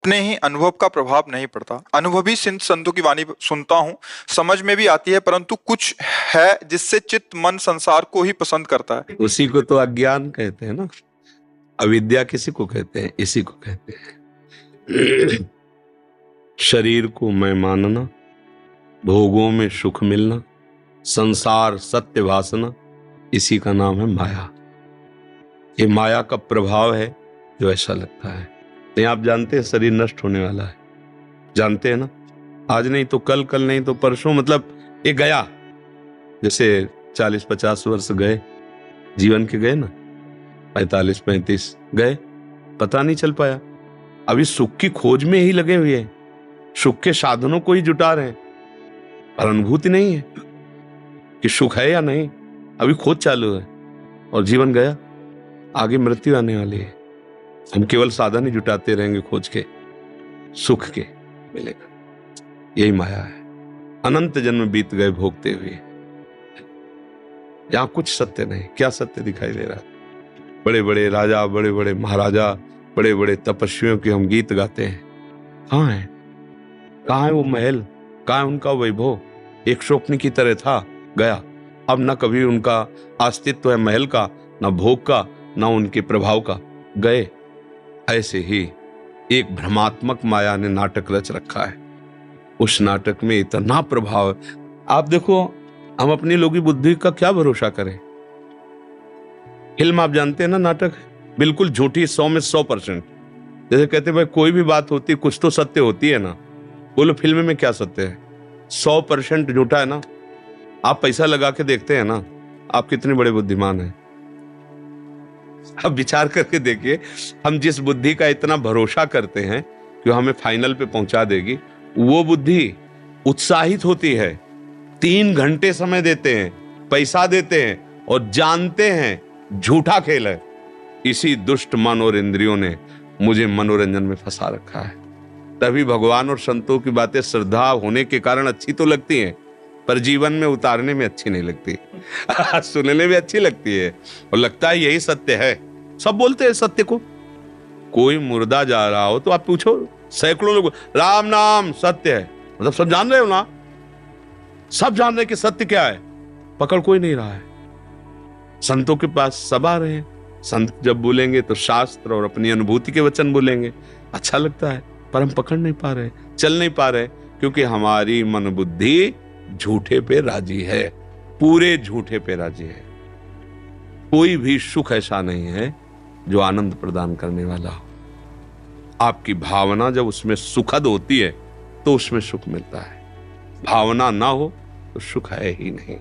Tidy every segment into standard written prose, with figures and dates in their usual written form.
अपने ही अनुभव का प्रभाव नहीं पड़ता। अनुभवी संतों की वाणी सुनता हूँ, समझ में भी आती है, परंतु कुछ है जिससे चित्त मन संसार को ही पसंद करता है। उसी को तो अज्ञान कहते हैं ना। अविद्या किसी को कहते हैं? इसी को कहते हैं। शरीर को मैं मानना, भोगों में सुख मिलना, संसार सत्य वासना, इसी का नाम है माया। ये माया का प्रभाव है जो ऐसा लगता है। नहीं, आप जानते हैं शरीर नष्ट होने वाला है, जानते हैं ना। आज नहीं तो कल, कल नहीं तो परसों, मतलब ये गया। जैसे 40-50 वर्ष गए जीवन के, गए ना, 45-35 गए, पता नहीं चल पाया। अभी सुख की खोज में ही लगे हुए हैं, सुख के साधनों को ही जुटा रहे हैं, पर अनुभूति नहीं है कि सुख है या नहीं। अभी खोज चालू है और जीवन गया, आगे मृत्यु आने वाली है। हम केवल साधन ही जुटाते रहेंगे खोज के, सुख के मिलेगा। यही माया है। अनंत जन्म बीत गए भोगते हुए, यहां कुछ सत्य नहीं। क्या सत्य दिखाई दे रहा है? बड़े बड़े राजा, बड़े बड़े महाराजा, बड़े बड़े तपस्वियों के हम गीत गाते हैं, कहां है? कहां है वो महल? कहां है उनका वैभव? एक स्वप्न की तरह था, गया। अब न कभी उनका अस्तित्व है महल का, न भोग का, न उनके प्रभाव का, गए। ऐसे ही एक भ्रमात्मक माया ने नाटक रच रखा है। उस नाटक में इतना प्रभाव, आप देखो, हम अपनी लोगी बुद्धि का क्या भरोसा करें? फिल्म आप जानते हैं ना, नाटक बिल्कुल झूठी, 100 में 100%। जैसे कहते भाई कोई भी बात होती कुछ तो सत्य होती है ना, बोलो फिल्म में क्या सत्य है? 100% झूठा है ना। आप पैसा लगा के देखते हैं ना, आप कितने बड़े बुद्धिमान हैं। अब विचार करके देखिए, हम जिस बुद्धि का इतना भरोसा करते हैं कि हमें फाइनल पे पहुंचा देगी, वो बुद्धि उत्साहित होती है, 3 घंटे समय देते हैं, पैसा देते हैं और जानते हैं झूठा खेल है। इसी दुष्ट मन और इंद्रियों ने मुझे मनोरंजन में फंसा रखा है। तभी भगवान और संतों की बातें श्रद्धा होने के कारण अच्छी तो लगती हैं, पर जीवन में उतारने में अच्छी नहीं लगती। सुनने में अच्छी लगती है और लगता है यही सत्य है। सब बोलते हैं सत्य को। कोई मुर्दा जा रहा हो तो आप पूछो, सैकड़ों लोग राम नाम सत्य है, मतलब सब जान रहे हो ना, सब जान रहे कि सत्य क्या है, पकड़ कोई नहीं रहा है। संतों के पास सब आ रहे हैं, संत जब बोलेंगे तो शास्त्र और अपनी अनुभूति के वचन बोलेंगे, अच्छा लगता है, पर हम पकड़ नहीं पा रहे, चल नहीं पा रहे, क्योंकि हमारी मन बुद्धि झूठे पे राजी है, पूरे झूठे पे राजी है। कोई भी सुख ऐसा नहीं है जो आनंद प्रदान करने वाला हो। आपकी भावना जब उसमें सुखद होती है तो उसमें सुख मिलता है, भावना ना हो तो सुख है ही नहीं।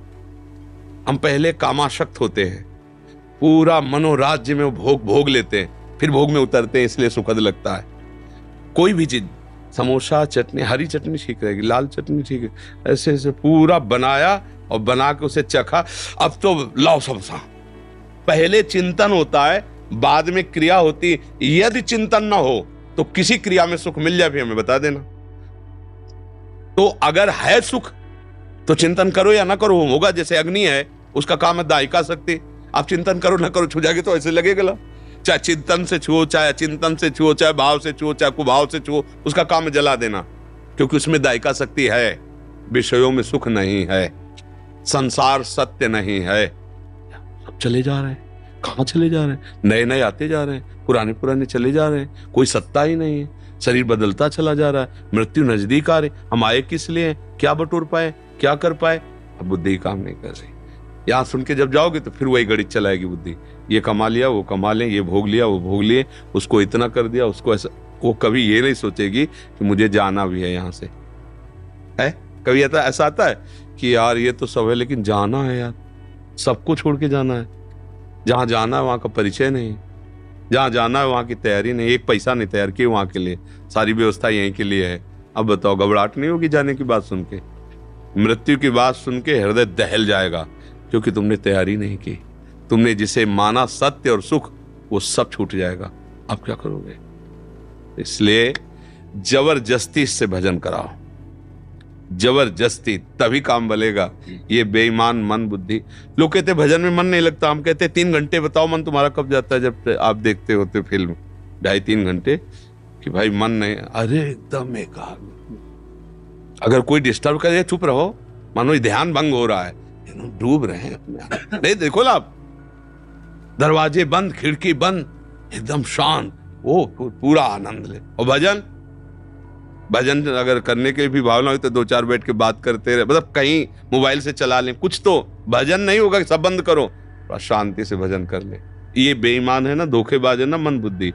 हम पहले कामासक्त होते हैं, पूरा मनोराज्य में भोग लेते हैं, फिर भोग में उतरते हैं, इसलिए सुखद लगता है। कोई भी चीज, समोसा, चटनी, हरी चटनी ठीक रहेगी, लाल चटनी ठीक है, ऐसे ऐसे पूरा बनाया और बना के उसे चखा, अब तो लाओ समोसा। पहले चिंतन होता है, बाद में क्रिया होती है। यदि चिंतन ना हो तो किसी क्रिया में सुख मिल जाए भी हमें बता देना। तो अगर है सुख तो चिंतन करो या ना करो, होगा। जैसे अग्नि है, उसका काम है दाहिका शक्ति। आप चिंतन करो ना करो, छू जाएगी तो ऐसे लगेगा। चाहे चिंतन से छुओ, चाहे अचिंतन से छुओ, चाहे भाव से छुओ, चाहे कुभाव से छुओ, उसका काम है जला देना, क्योंकि उसमें दायिका शक्ति है। विषयों में सुख नहीं है, संसार सत्य नहीं है। सब चले जा रहे हैं, कहां चले जा रहे हैं? नए नए आते जा रहे हैं, पुराने पुराने चले जा रहे हैं, कोई सत्ता ही नहीं है। शरीर बदलता चला जा रहा है, मृत्यु नजदीक आ रही। हम आए किस लिए? क्या बटोर पाए, क्या कर पाए? अब बुद्धि काम नहीं कर रही। यहां सुन के जब जाओगे तो फिर वही गणित चलाएगी बुद्धि, ये कमा लिया, वो कमा ले, ये भोग लिया, वो भोग लिए, उसको इतना कर दिया, उसको ऐसा। वो कभी ये नहीं सोचेगी कि मुझे जाना भी है यहां से। है कभी ऐसा आता है कि यार ये तो सब है लेकिन जाना है यार, सबको छोड़ के जाना है। जहां जाना है वहां का परिचय नहीं, जहां जाना है वहां की तैयारी नहीं, एक पैसा नहीं तैयार किए वहां के लिए, सारी व्यवस्था यहीं के लिए है। अब बताओ, घबराहट नहीं होगी जाने की बात सुन के? मृत्यु की बात सुन के हृदय दहल जाएगा, क्योंकि तुमने तैयारी नहीं की। तुमने जिसे माना सत्य और सुख, वो सब छूट जाएगा। अब क्या करोगे? इसलिए जबरदस्ती से भजन कराओ, जबरदस्ती, तभी काम बलेगा। ये बेईमान मन बुद्धि। लोग कहते भजन में मन नहीं लगता, हम कहते 3 घंटे बताओ मन तुम्हारा कब जाता है जब आप देखते होते फिल्म, 2.5-3 घंटे। कि भाई मन नहीं, अरे एकदम एकाग्र। अगर कोई डिस्टर्ब करे चुप रहो, मानो ध्यान भंग हो रहा है, डूब रहे हैं अपने आप। नहीं देखो ना आप, दरवाजे बंद, खिड़की बंद, एकदम शांत, वो पूरा आनंद ले। और भजन, भजन अगर करने के भी भावना हो तो 2-4 बैठ के बात करते रहे, मतलब कहीं मोबाइल से चला लें कुछ, तो भजन नहीं होगा कि सब बंद करो, थोड़ा शांति से भजन कर ले। ये बेईमान है ना, धोखेबाज है ना मन बुद्धि,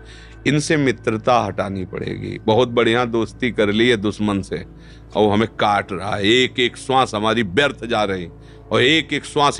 इनसे मित्रता हटानी पड़ेगी। बहुत बढ़िया दोस्ती कर ली है दुश्मन से, और हमें काट रहा है, एक एक श्वास हमारी व्यर्थ जा रही, और एक एक श्वास